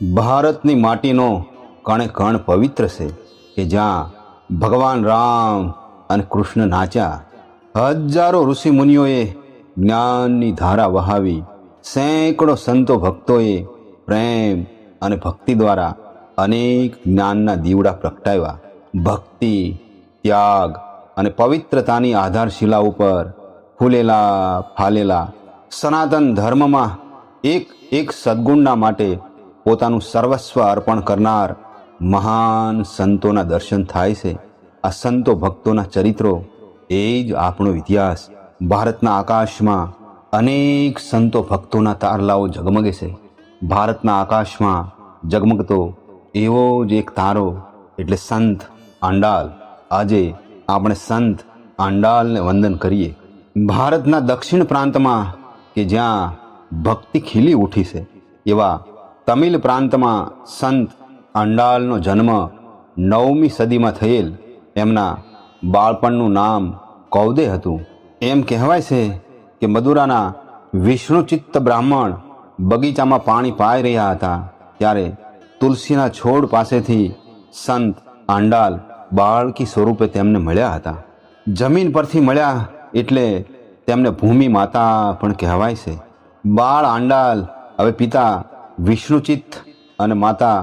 ભારતની માટીનો કણે કણ પવિત્ર છે કે જ્યાં ભગવાન રામ અને કૃષ્ણ નાચ્યા. હજારો ઋષિ મુનિઓએ જ્ઞાનની ધારા વહાવી, સેંકડો સંતો ભક્તોએ પ્રેમ અને ભક્તિ દ્વારા અનેક જ્ઞાનના દીવડા પ્રગટાવ્યા. ભક્તિ, ત્યાગ અને પવિત્રતાની આધારશિલા ઉપર ફૂલેલા ફાલેલા સનાતન ધર્મમાં એક સદ્ગુણના માટે પોતાનું સર્વસ્વ અર્પણ કરનાર મહાન સંતોના દર્શન થાય છે. આ સંતો ભક્તોના ચરિત્રો એ જ આપણો ઇતિહાસ. ભારતના આકાશમાં અનેક સંતો ભક્તોના તારલાઓ ઝગમગે છે. ભારતના આકાશમાં ઝગમગતો એવો જ એક તારો એટલે સંત આંડાલ. આજે આપણે સંત આંડાલને વંદન કરીએ. ભારતના દક્ષિણ પ્રાંતમાં કે જ્યાં ભક્તિ ખીલી ઉઠી છે એવા તમિલ પ્રાંતમાં સંત આંડાલનો જન્મ 9મી સદીમાં થયેલ. એમના બાળપણનું નામ કૌદે હતું. એમ કહેવાય છે કે મદુરાના વિષ્ણુચિત્ત બ્રાહ્મણ બગીચામાં પાણી પાઈ રહ્યા હતા ત્યારે તુલસીના છોડ પાસેથી સંત આંડાલ બાળકી સ્વરૂપે તેમને મળ્યા હતા. જમીન પરથી મળ્યા એટલે તેમને ભૂમિ માતા પણ કહેવાય છે. બાળ આંડાલ હવે પિતા વિષ્ણુચિત્ત અને માતા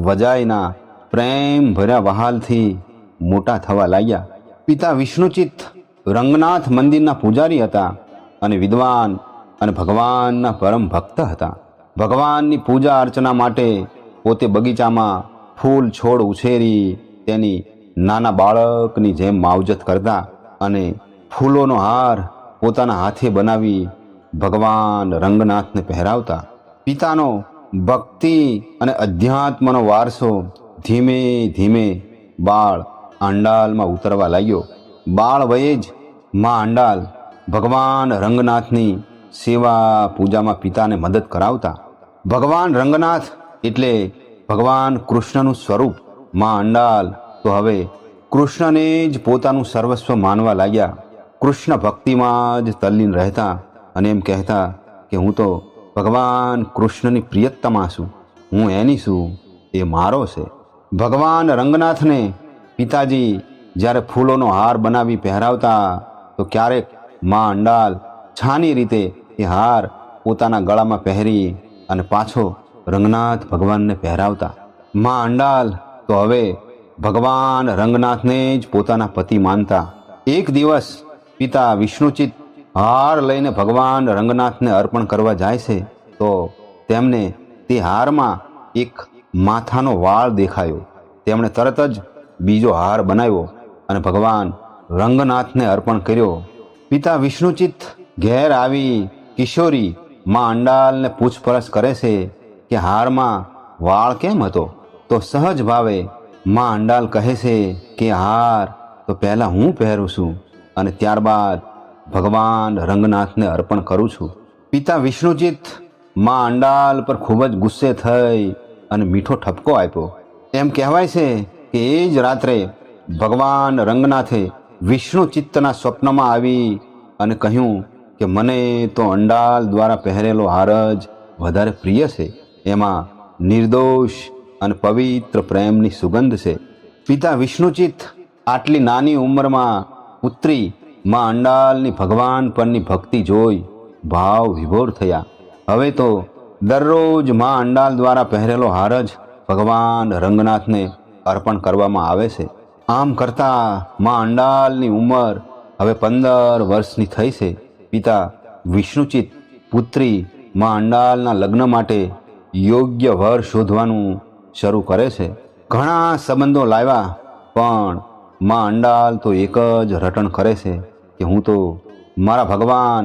વજાઈના પ્રેમ ભર્યા વહાલથી મોટા થવા લાગ્યા. પિતા વિષ્ણુચિત્ત રંગનાથ મંદિરના પૂજારી હતા અને વિદ્વાન અને ભગવાનના પરમ ભક્ત હતા. ભગવાનની પૂજા અર્ચના માટે પોતે બગીચામાં ફૂલ છોડ ઉછેરી તેની નાના બાળકની જેમ માવજત કરતા અને ફૂલોનો હાર પોતાના હાથે બનાવી ભગવાન રંગનાથને પહેરાવતા. પિતાનો ભક્તિ અને અધ્યાત્મનો વારસો ધીમે ધીમે બાળ આંડાલમાં ઉતરવા લાગ્યો. બાળ વયે જ મા આંડાલ ભગવાન રંગનાથની સેવા પૂજામાં પિતાને મદદ કરાવતા. ભગવાન રંગનાથ એટલે ભગવાન કૃષ્ણનું સ્વરૂપ. મા આંડાલ તો હવે કૃષ્ણને જ પોતાનું સર્વસ્વ માનવા લાગ્યા. કૃષ્ણ ભક્તિમાં જ તલ્લીન રહેતા અને એમ કહેતા કે હું તો ભગવાન કૃષ્ણની પ્રિયતમા છું, હું એની છું, એ મારો છે. ભગવાન રંગનાથને પિતાજી જ્યારે ફૂલોનો હાર બનાવી પહેરાવતા તો ક્યારેક મા આંડાલ છાની રીતે એ હાર પોતાના ગળામાં પહેરી અને પાછો રંગનાથ ભગવાનને પહેરાવતા. મા આંડાલ તો હવે ભગવાન રંગનાથને જ પોતાના પતિ માનતા. એક દિવસ પિતા વિષ્ણુચિત્ત હાર લઈને ભગવાન રંગનાથને અર્પણ કરવા જાય છે તો તેમને તે હારમાં એક માથાનો વાળ દેખાયો. તેમણે તરત જ બીજો હાર બનાવ્યો અને ભગવાન રંગનાથને અર્પણ કર્યો. પિતા વિષ્ણુચિત્ત ઘેર આવી કિશોરી મા આંડાલને પૂછપરછ કરે છે કે હારમાં વાળ કેમ હતો? તો સહજ ભાવે મા આંડાલ કહે છે કે હાર તો પહેલાં હું પહેરું છું અને ત્યારબાદ ભગવાન રંગનાથને અર્પણ કરું છું. પિતા વિષ્ણુચિત્ત મા આંડાલ પર ખૂબ જ ગુસ્સે થઈ અને મીઠો ઠપકો આપ્યો. એમ કહેવાય છે કે એ જ રાત્રે ભગવાન રંગનાથે વિષ્ણુચિત્તના સ્વપ્નમાં આવી અને કહ્યું કે મને તો આંડાલ દ્વારા પહેરેલો હાર જ વધારે પ્રિય છે. એમાં નિર્દોષ અને પવિત્ર પ્રેમની સુગંધ છે. પિતા વિષ્ણુચિત્ત આટલી નાની ઉંમરમાં પુત્રી મા આંડાલની ભગવાન પરની ભક્તિ જોઈ ભાવ વિભોર થયા. હવે તો દરરોજ મા આંડાલ દ્વારા પહેરેલો હાર જ ભગવાન રંગનાથને અર્પણ કરવામાં આવે છે. આમ કરતાં મા આંડાલની ઉંમર હવે 15 વર્ષની થઈ છે. પિતા વિષ્ણુચિત્ત પુત્રી મા આંડાલના લગ્ન માટે યોગ્ય વર શોધવાનું શરૂ કરે છે. ઘણા સંબંધો લાવ્યા પણ મા આંડાલ તો એક જ રટણ કરે છે કે હું તો મારા ભગવાન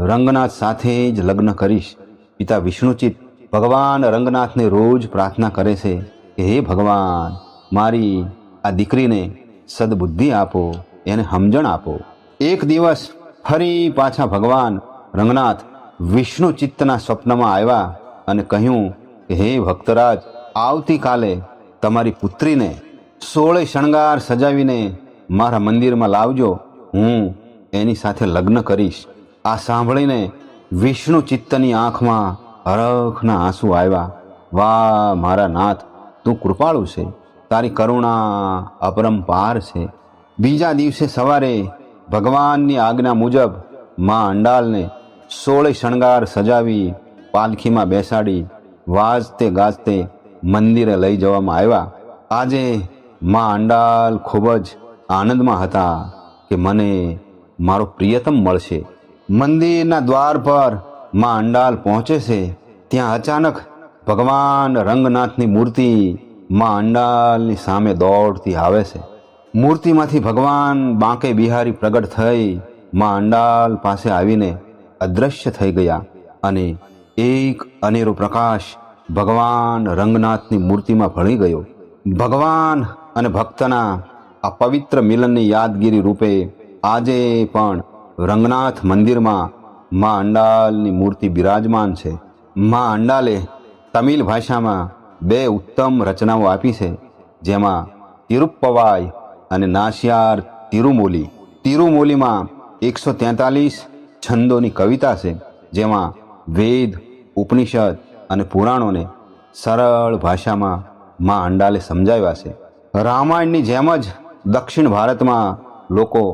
રંગનાથ સાથે જ લગ્ન કરીશ. પિતા વિષ્ણુચિત્ત ભગવાન રંગનાથને રોજ પ્રાર્થના કરે છે કે હે ભગવાન, મારી આ દીકરીને સદબુદ્ધિ આપો, એને સમજણ આપો. એક દિવસ ફરી પાછા ભગવાન રંગનાથ વિષ્ણુચિત્તના સ્વપ્નમાં આવ્યા અને કહ્યું કે હે ભક્તરાજ, આવતીકાલે તમારી પુત્રીને 16 શણગાર સજાવીને મારા મંદિરમાં લાવજો, હું એની સાથે લગ્ન કરીશ. આ સાંભળીને વિષ્ણુચિત્તની આંખમાં હરખના આંસુ આવ્યા વાહ મારા નાથ, તું કૃપાળુ છે, તારી કરુણા અપરંપાર છે. બીજા દિવસે સવારે ભગવાનની આજ્ઞા મુજબ મા અંડાલને 16 શણગાર સજાવી પાલખીમાં બેસાડી વાજતે ગાજતે મંદિરે લઈ જવામાં આવ્યા. આજે મા અંડાલ ખૂબ જ આનંદમાં હતા કે મને મારો પ્રિયતમ મળશે. મંદિરના દ્વાર પર મા અંડાલ પહોંચે છે. ત્યાં અચાનક ભગવાન રંગનાથની મૂર્તિ મા અંડાલની સામે દોડતી આવે છે. મૂર્તિમાંથી ભગવાન બાંકે બિહારી પ્રગટ થઈ મા અંડાલ પાસે આવીને અદૃશ્ય થઈ ગયા અને એક અનેરો પ્રકાશ ભગવાન રંગનાથની મૂર્તિમાં ભળી ગયો. ભગવાન અને ભક્તના આ પવિત્ર મિલનની યાદગીરી રૂપે આજે પણ રંગનાથ મંદિરમાં મા અંડાલની મૂર્તિ બિરાજમાન છે. મા અંડાલે તમિલ ભાષામાં 2 ઉત્તમ રચનાઓ આપી છે, જેમાં તિરુપ્પવાય અને નાશિયાર તિરુમૂલી. તિરુમૂલીમાં 143 છંદોની કવિતા છે, જેમાં વેદ, ઉપનિષદ અને પુરાણોને સરળ ભાષામાં મા અંડાલે સમજાવ્યા છે. રામાયણની જેમ જ દક્ષિણ ભારતમાં લોકો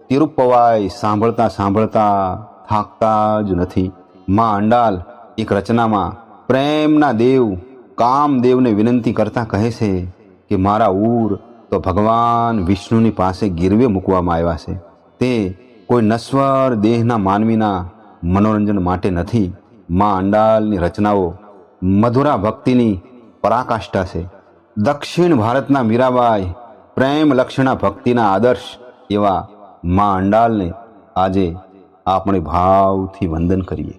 તિરુપ્પવાય સાંભળતા સાંભળતા થાકતા જ નથી. મા અંડાલ એક રચનામાં પ્રેમના દેવ કામદેવને વિનંતી કરતા કહે છે કે મારા ઉર તો ભગવાન વિષ્ણુની પાસે ગીરવે મૂકવામાં આવ્યા છે. તે કોઈ નશ્વર દેહના માનવીના મનોરંજન માટે નથી. મા અંડાલની રચનાઓ મધુરા ભક્તિની પરાકાષ્ઠા છે. દક્ષિણ ભારતના મીરાબાઈ પ્રેમ લક્ષણા ભક્તિના આદર્શ એવા મા અંડાલને આજે આપણે ભાવથી વંદન કરીએ.